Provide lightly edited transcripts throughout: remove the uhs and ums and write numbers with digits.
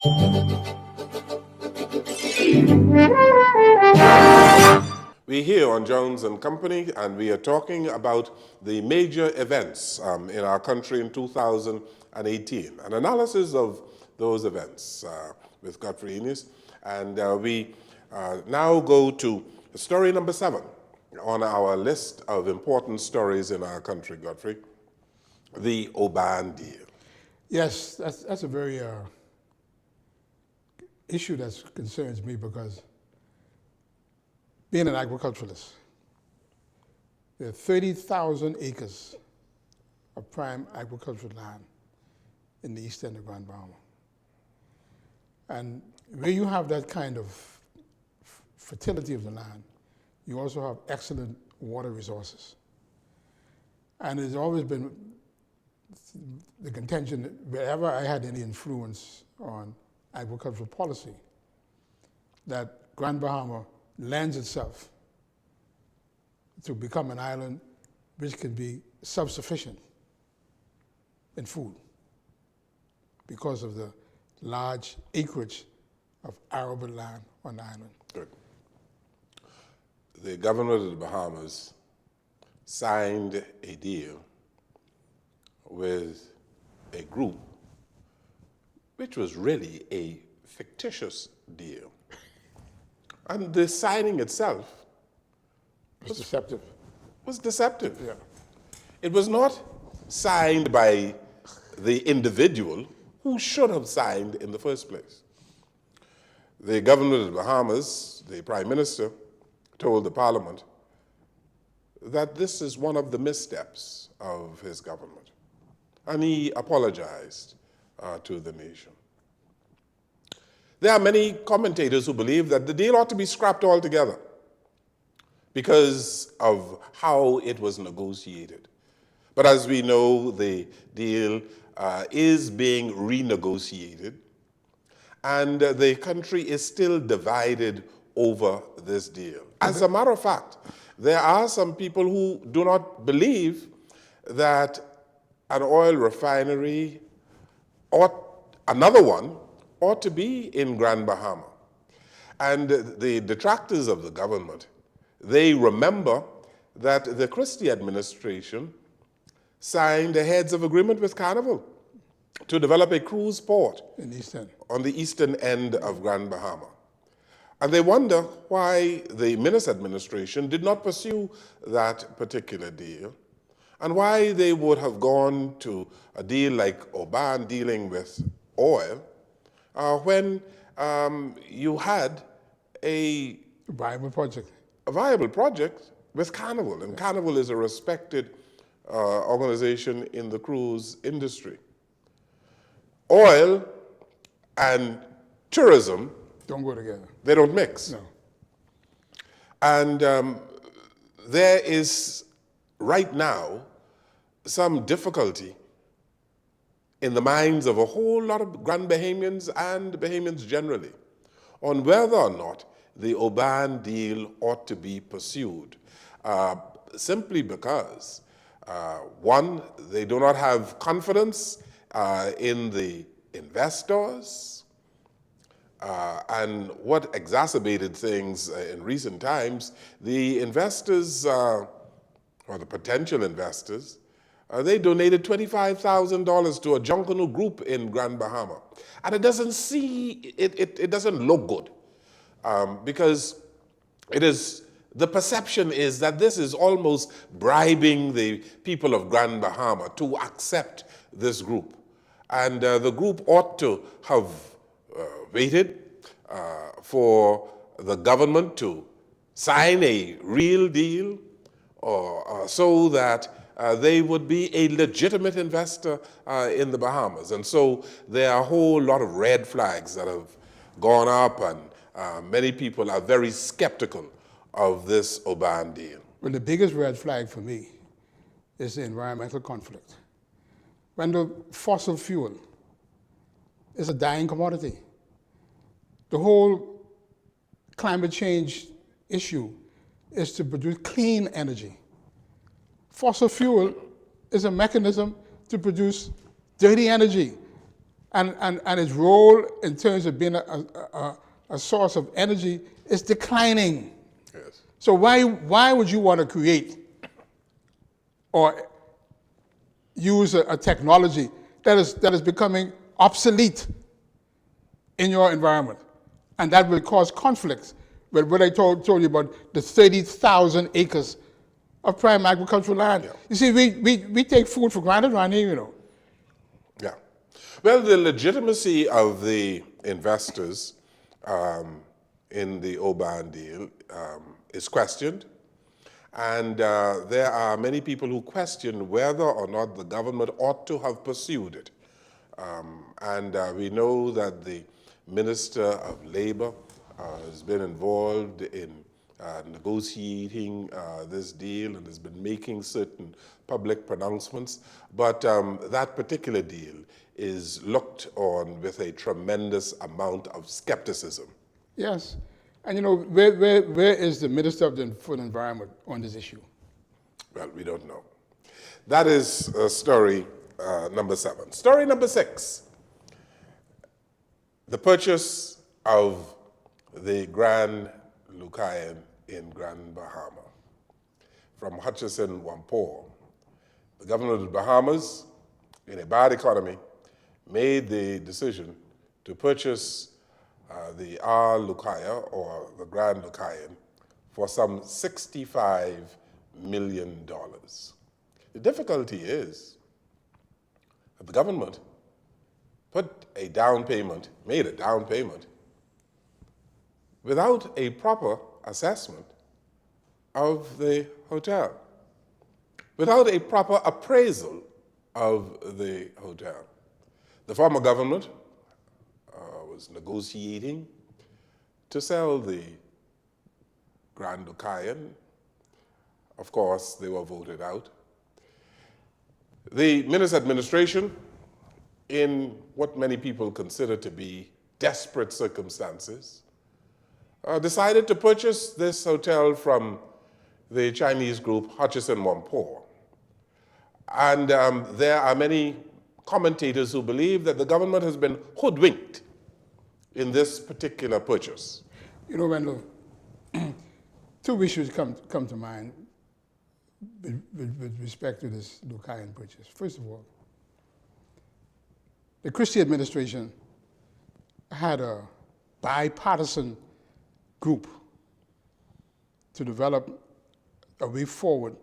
We're here on Jones and Company, and we are talking about the major events in our country in 2018, an analysis of those events with Godfrey Enis. And we now go to story number 7 on our list of important stories in our country, Godfrey, the Oban deal. Yes, that's a very issue that concerns me, because being an agriculturalist, there are 30,000 acres of prime agricultural land in the east end of Grand Bahama. And where you have that kind of fertility of the land, you also have excellent water resources. And it's always been the contention that wherever I had any influence on agricultural policy, that Grand Bahama lends itself to become an island which can be self-sufficient in food because of the large acreage of arable land on the island. Good. The governor of the Bahamas signed a deal with a group which was really a fictitious deal. And the signing itself was deceptive. Was deceptive. Yeah. It was not signed by the individual who should have signed in the first place. The governor of the Bahamas, the prime minister, told the parliament that this is one of the missteps of his government. And he apologized to the nation. There are many commentators who believe that the deal ought to be scrapped altogether because of how it was negotiated. But as we know, the deal is being renegotiated, and the country is still divided over this deal. As a matter of fact, there are some people who do not believe that an oil refinery another one ought to be in Grand Bahama. And the detractors of the government, they remember that the Christie administration signed a heads of agreement with Carnival to develop a cruise port on the eastern end of Grand Bahama. And they wonder why the Minnis administration did not pursue that particular deal, and why they would have gone to a deal like Oban dealing with oil when you had a viable project. A viable project with Carnival, and Carnival is a respected organization in the cruise industry. Oil and tourism don't go together. They don't mix. No. And there is right now some difficulty in the minds of a whole lot of Grand Bahamians and Bahamians generally on whether or not the Oban deal ought to be pursued, simply because, one, they do not have confidence in the investors, and what exacerbated things in recent times, the investors, or the potential investors, they donated $25,000 to a Junkanoo group in Grand Bahama. And it doesn't it doesn't look good, because the perception is that this is almost bribing the people of Grand Bahama to accept this group. And the group ought to have waited for the government to sign a real deal, or so that they would be a legitimate investor in the Bahamas. And so there are a whole lot of red flags that have gone up, and many people are very skeptical of this Oban deal. Well, the biggest red flag for me is the environmental conflict. When the fossil fuel is a dying commodity, the whole climate change issue is to produce clean energy. Fossil fuel is a mechanism to produce dirty energy. and its role in terms of being a source of energy is declining. Yes. So why would you want to create or use a technology that is becoming obsolete in your environment, and that will cause conflicts with what I told you about the 30,000 acres of prime agricultural land? Yeah. You see, we take food for granted around here, you know. Yeah. Well, the legitimacy of the investors in the Oban deal is questioned. And there are many people who question whether or not the government ought to have pursued it. We know that the Minister of Labor has been involved in negotiating this deal and has been making certain public pronouncemements. But that particular deal is looked on with a tremendous amount of skepticism. Yes. And you know, where is the Minister of the Environment on this issue? Well, we don't know. That is story number 7. Story number 6, the purchase of the Grand Lucayan in Grand Bahama from Hutchison Whampoa. The government of the Bahamas, in a bad economy, made the decision to purchase the R. Lucaya, or the Grand Lucayan, for some $65 million. The difficulty is that the government made a down payment without a proper assessment of the hotel, without a proper appraisal of the hotel. The former government was negotiating to sell the Grand Lucayan. Of course, they were voted out. The Minnis administration, in what many people consider to be desperate circumstances, decided to purchase this hotel from the Chinese group Hutchison Whampoa. And there are many commentators who believe that the government has been hoodwinked in this particular purchase. You know, Wendell, two issues come to mind with respect to this Lucayan purchase. First of all, the Christie administration had a bipartisan group to develop a way forward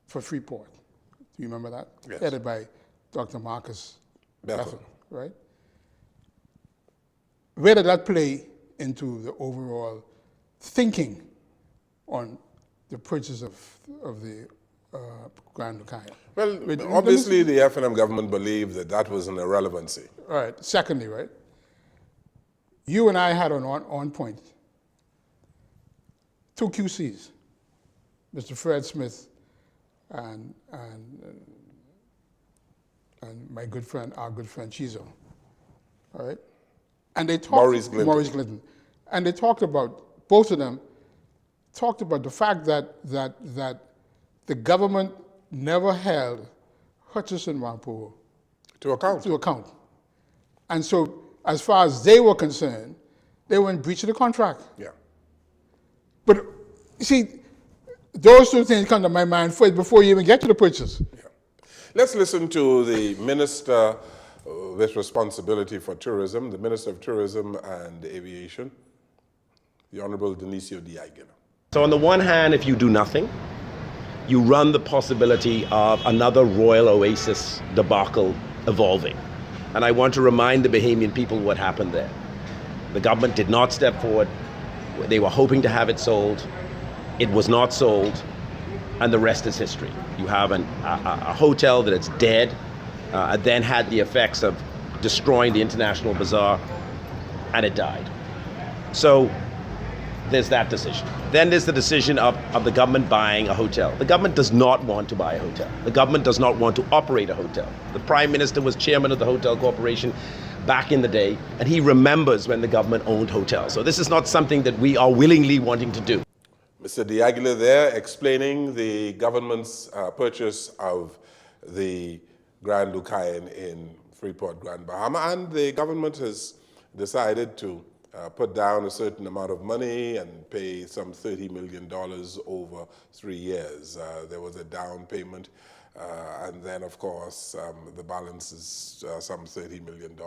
for Freeport. Do you remember that? Yes. Headed by Dr. Marcus Bethel, right? Where did that play into the overall thinking on the purchase of the Grand Lucayan? Well, obviously the F&M government believed that that was an irrelevancy. All right. Secondly, right, you and I had on point 2 QCs, Mr. Fred Smith and my good friend, our good friend Chizo, all right? And they talked, Maurice Clinton. And they talked about, both of them talked about the fact that the government never held Hutchison Whampoa to account. And so, as far as they were concerned, they were in breach of the contract. Yeah. But, you see, those two things come to my mind first before you even get to the purchase. Yeah. Let's listen to the Minister with responsibility for tourism, the Minister of Tourism and Aviation, the Honorable Dionisio D. Aguilar. So on the one hand, if you do nothing, you run the possibility of another Royal Oasis debacle evolving. And I want to remind the Bahamian people what happened there. The government did not step forward. They were hoping to have it sold. It was not sold, and the rest is history. You have a hotel that is dead, then had the effects of destroying the International Bazaar, and it died. So there's that decision. Then there's the decision of the government buying a hotel. The government does not want to buy a hotel. The government does not want to operate a hotel. The Prime Minister was chairman of the Hotel Corporation back in the day, and he remembers when the government owned hotels. So this is not something that we are willingly wanting to do. Mr. D. Aguilar there explaining the government's purchase of the Grand Lucayan in Freeport, Grand Bahama, and the government has decided to put down a certain amount of money and pay some $30 million over 3 years. There was a down payment, and then, of course, the balance is some $30 million.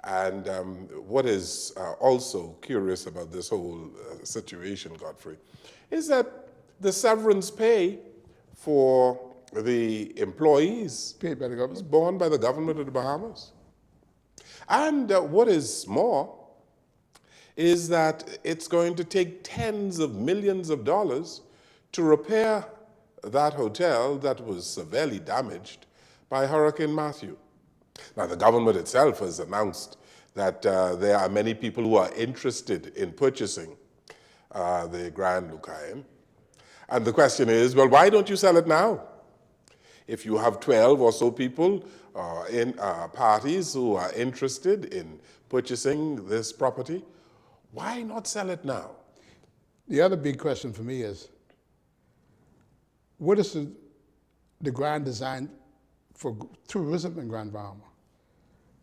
And what is also curious about this whole situation, Godfrey, is that the severance pay for the employees Paid by the is government. borne by the government of the Bahamas. And what is more is that it's going to take tens of millions of dollars to repair that hotel that was severely damaged by Hurricane Matthew. Now, the government itself has announced that there are many people who are interested in purchasing the Grand Lucayan. And the question is, well, why don't you sell it now? If you have 12 or so people in parties who are interested in purchasing this property, why not sell it now? The other big question for me is, what is the grand design for tourism in Grand Bahama?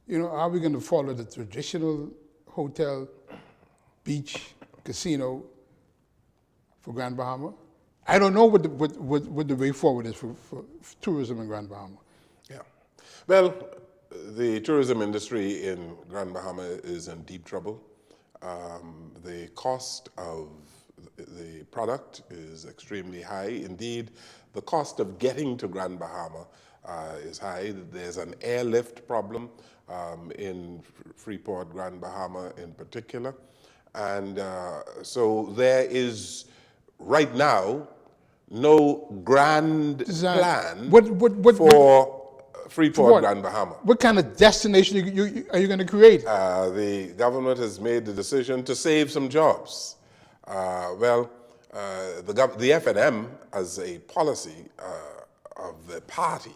You know, are we going to follow the traditional hotel, beach, casino for Grand Bahama? I don't know what the way forward is for tourism in Grand Bahama. Yeah. Well, the tourism industry in Grand Bahama is in deep trouble. The cost of the product is extremely high. Indeed, the cost of getting to Grand Bahama is high. There's an airlift problem in Freeport, Grand Bahama in particular. And so there is, right now, no grand plan for Freeport, Grand Bahama. What kind of destination are you going to create? The government has made the decision to save some jobs. The FNM, as a policy of the party,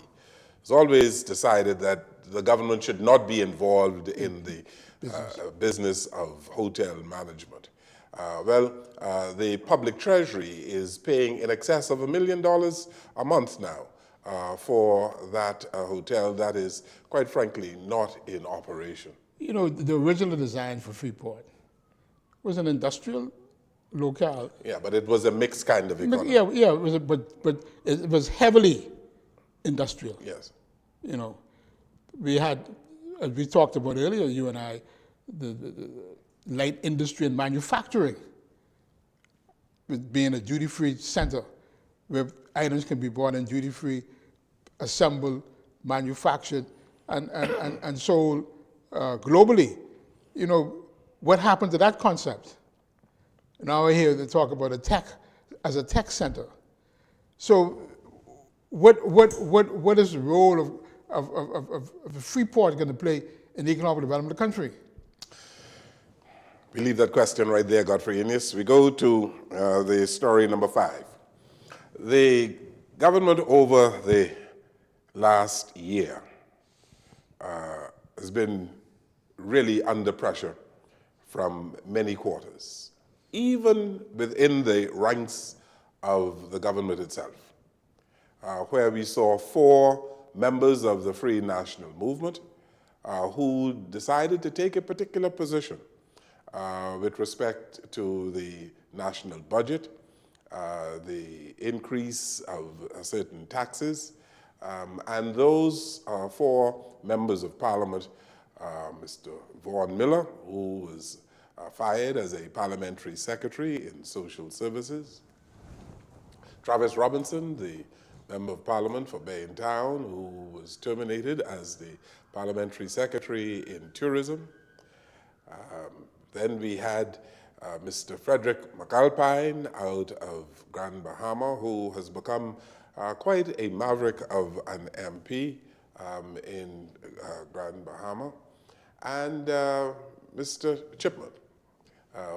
has always decided that the government should not be involved in the business of hotel management. The public treasury is paying in excess of $1 million a month now for that hotel that is, quite frankly, not in operation. You know, the original design for Freeport was an industrial locale. Yeah, but it was a mixed kind of economy. Yeah, it was but it was heavily industrial. Yes. You know, we had, as we talked about earlier, you and I, the light industry and manufacturing, with being a duty-free center where items can be bought in duty-free, assembled, manufactured, and sold globally. You know, what happened to that concept? Now we're here to talk about a tech center. So what is the role of Freeport going to play in the economic development of the country? We leave that question right there, Godfrey Innes. We go to the story number 5. The government over the last year has been really under pressure from many quarters, even within the ranks of the government itself, where we saw 4 members of the Free National Movement who decided to take a particular position with respect to the national budget, the increase of certain taxes, and those 4 members of Parliament, Mr. Vaughan Miller, who was fired as a parliamentary secretary in social services, Travis Robinson, the Member of Parliament for Bay and Town, who was terminated as the parliamentary secretary in tourism. Then we had Mr. Frederick McAlpine out of Grand Bahama, who has become quite a maverick of an MP in Grand Bahama, and Mr. Chipman,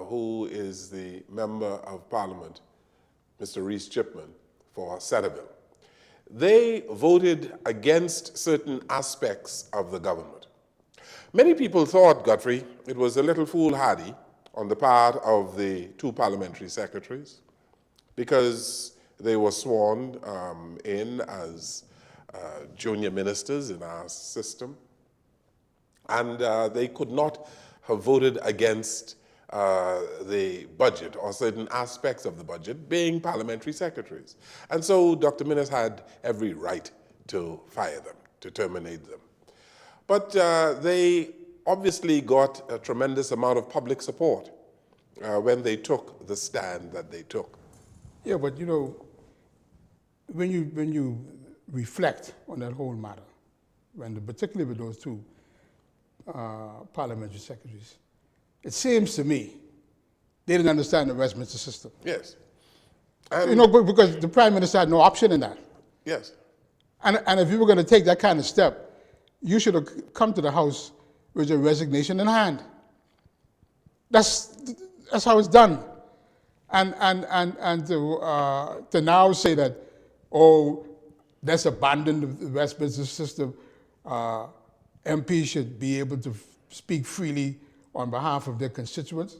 who is the Member of Parliament, Mr. Reese Chipman, for Centerville. They voted against certain aspects of the government. Many people thought, Godfrey, it was a little foolhardy on the part of the 2 parliamentary secretaries because they were sworn in as junior ministers in our system. And they could not have voted against the budget or certain aspects of the budget, being parliamentary secretaries. And so Dr. Minnis had every right to fire them, to terminate them. But they obviously got a tremendous amount of public support when they took the stand that they took. Yeah, but you know, when you reflect on that whole matter, particularly with those two parliamentary secretaries, it seems to me they didn't understand the Westminster system. Yes. You know, because the Prime Minister had no option in that. Yes. And if you were going to take that kind of step, you should have come to the House with your resignation in hand. That's how it's done. And to now say that, oh, let's abandon the Westminster system, MPs should be able to speak freely on behalf of their constituents.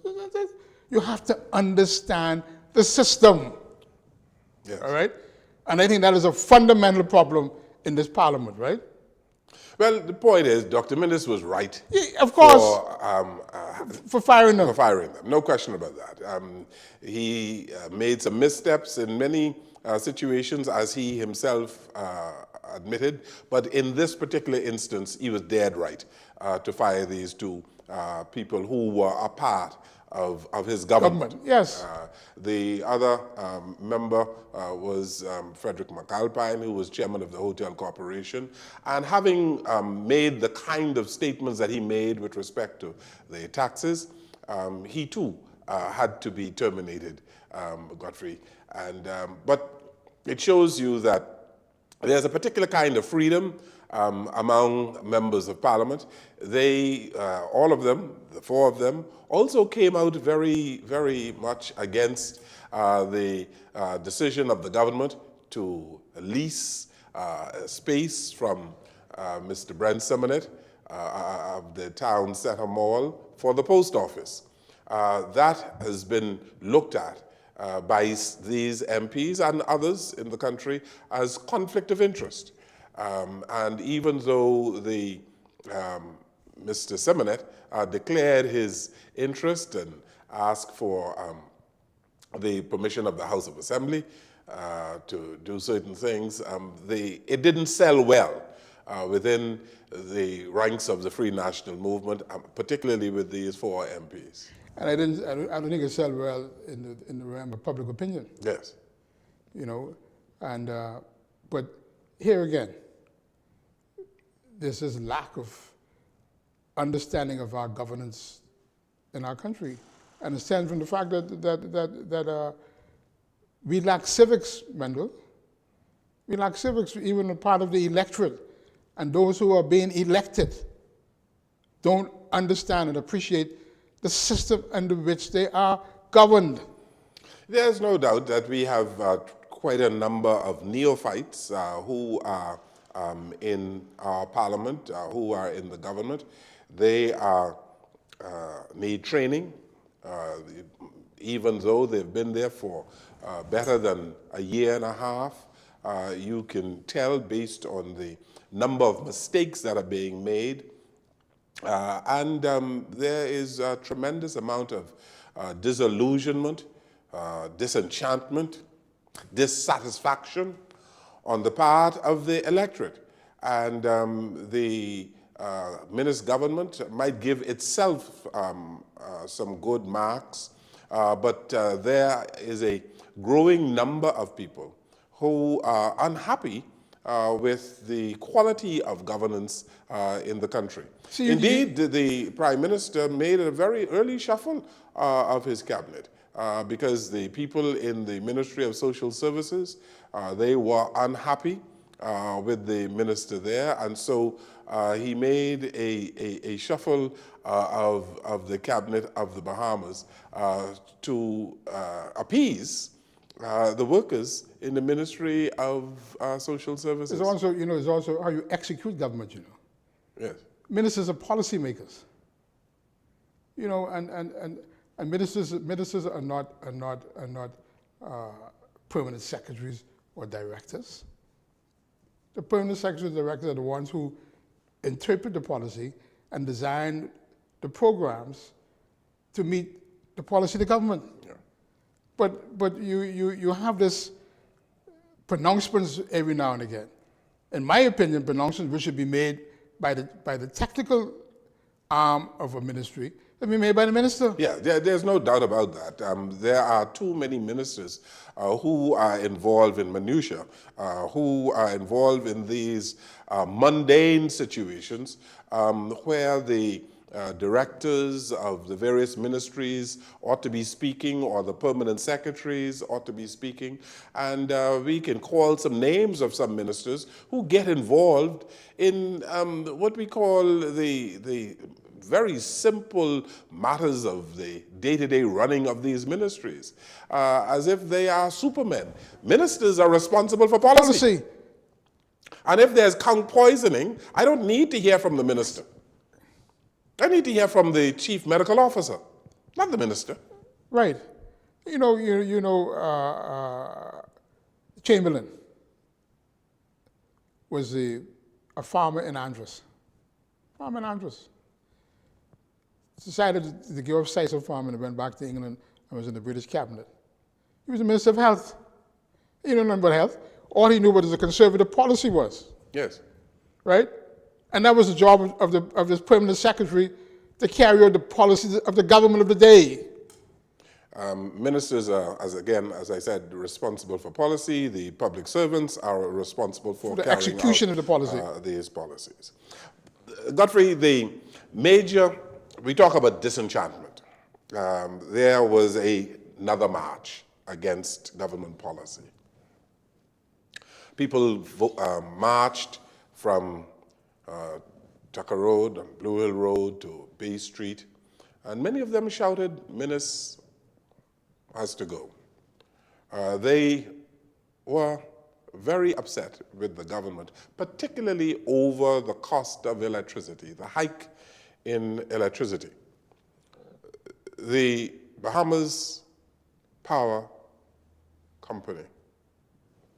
You have to understand the system. Yes. All right? And I think that is a fundamental problem in this parliament, right? Well, the point is, Dr. Minnis was right. Yeah, of course. For firing them. For firing them, no question about that. He made some missteps in many situations, as he himself admitted, but in this particular instance, he was dead right to fire these two people who were a part of his government. Yes. The other member was Frederick McAlpine, who was chairman of the Hotel Corporation. And having made the kind of statements that he made with respect to the taxes, he too had to be terminated, Godfrey. And, but it shows you that there's a particular kind of freedom among members of Parliament. They, all of them, the four of them, also came out very, very much against the decision of the government to lease space from Mr. Brent Simonet of the town center mall for the post office. That has been looked at by these MPs and others in the country as conflict of interest. And even though the Mr. Simonet declared his interest and asked for the permission of the House of Assembly to do certain things, it didn't sell well within the ranks of the Free National Movement, particularly with these four MPs. And I don't think it sold well in the realm of public opinion. Yes. You know, and but here again, there's this lack of understanding of our governance in our country, and it stems from the fact that we lack civics, Mendel. We lack civics, even a part of the electorate, and those who are being elected don't understand and appreciate the system under which they are governed. There's no doubt that we have quite a number of neophytes who are in our parliament, who are in the government. They need training, even though they've been there for better than a year and a half. You can tell based on the number of mistakes that are being made. And there is a tremendous amount of disillusionment, disenchantment, dissatisfaction on the part of the electorate. And the Minnis government might give itself some good marks, but there is a growing number of people who are unhappy with the quality of governance in the country. See, indeed, the Prime Minister made a very early shuffle of his cabinet because the people in the Ministry of Social Services, they were unhappy with the minister there, and so he made a shuffle of the cabinet of the Bahamas to appease the workers in the Ministry of Social Services. It's also, you know, it's also how you execute government, you know. Yes. Ministers are policymakers. You know, and ministers are not permanent secretaries or directors. The permanent secretaries and directors are the ones who interpret the policy and design the programs to meet the policy of the government. Yeah. But you have this pronouncements every now and again. In my opinion, pronouncements which should be made by the technical arm of a ministry, they be made by the minister. Yeah, there's no doubt about that. There are too many ministers who are involved in minutiae, who are involved in these mundane situations where the directors of the various ministries ought to be speaking, or the permanent secretaries ought to be speaking. And we can call some names of some ministers who get involved in what we call the very simple matters of the day-to-day running of these ministries, as if they are supermen. Ministers are responsible for policy. And if there's tongue poisoning, I don't need to hear from the minister. I need to hear from the chief medical officer, not the minister. Right. Chamberlain was a farmer in Andros. Decided to give up sisal farming and went back to England and was in the British cabinet. He was the Minister of Health. He didn't know about health. All he knew what the conservative policy was. Yes. Right? And that was the job of this permanent secretary, to carry out the policies of the government of the day. Ministers are, as I said, responsible for policy. The public servants are responsible for the carrying execution out, of the policy. These policies. Godfrey, we talk about disenchantment. There was another march against government policy. People marched from Tucker Road and Blue Hill Road to Bay Street, and many of them shouted, "Minis has to go." They were very upset with the government, particularly over the cost of electricity, the hike in electricity. The Bahamas Power Company,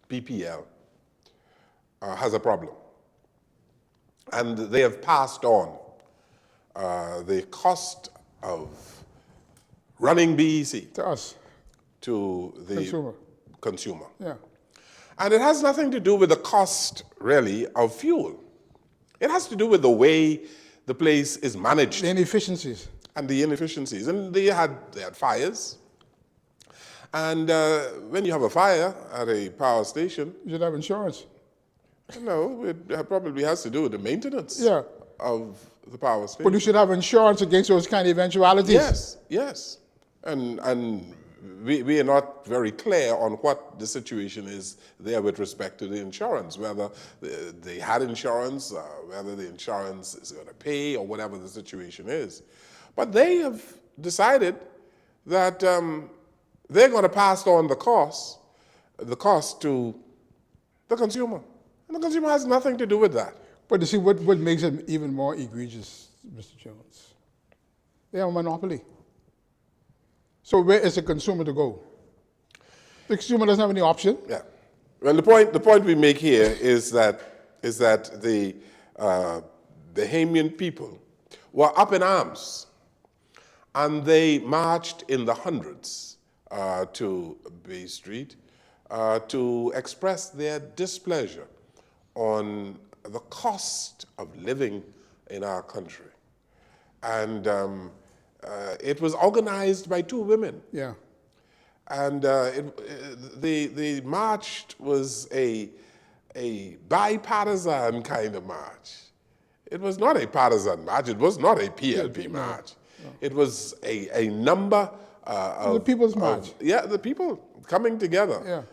BPL, has a problem. And they have passed on the cost of running BEC To us, to the consumer. yeah. And it has nothing to do with the cost, really, of fuel. It has to do with the way the place is managed. The inefficiencies. And the inefficiencies. And they had fires. And when you have a fire at a power station, You should have insurance. no, it probably has to do with the maintenance Yeah. of the power station. But you should have insurance against those kind of eventualities. Yes. And we are not very clear on what the situation is there with respect to the insurance, whether they had insurance, whether the insurance is going to pay, or whatever the situation is. But they have decided that they're going to pass on the cost to the consumer. And the consumer has nothing to do with that. But you see, what makes it even more egregious, Mr. Jones? They have a monopoly. So where is the consumer to go? The consumer doesn't have any option. Yeah. Well, the point we make here is that the Bahamian people were up in arms, and they marched in the hundreds to Bay Street to express their displeasure on the cost of living in our country. And it was organized by two women. Yeah. And the march was a bipartisan kind of march. It was not a partisan march. It was not a PLP march. No. It was a number of... The people's march. The people coming together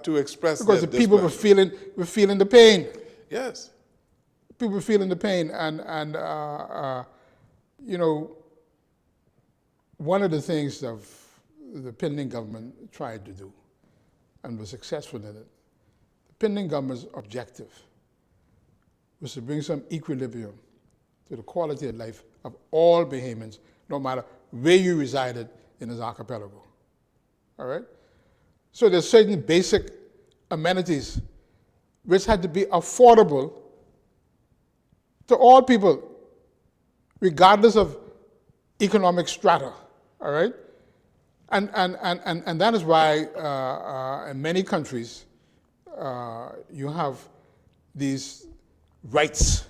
to express because their the people were feeling the pain. Yes. People were feeling the pain. And you know, one of the things of the pending government tried to do and was successful in it, the pending government's objective was to bring some equilibrium to the quality of life of all Bahamians, no matter where you resided in this archipelago. All right? So there's certain basic amenities which had to be affordable to all people, regardless of economic strata, all right? And that is why in many countries you have these rights,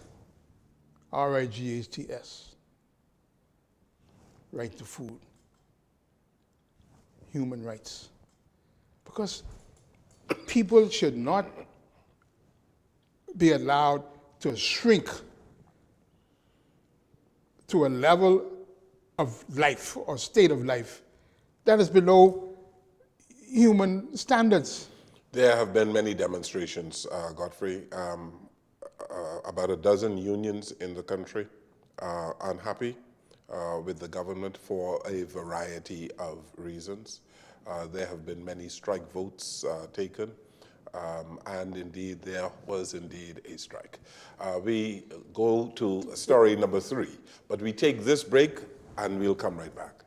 R-I-G-H-T-S, right to food, human rights. Because people should not be allowed to shrink to a level of life or state of life that is below human standards. There have been many demonstrations, Godfrey. About a dozen unions in the country are unhappy with the government for a variety of reasons. There have been many strike votes taken, and indeed there was indeed a strike. We go to story number 3, but we take this break and we'll come right back.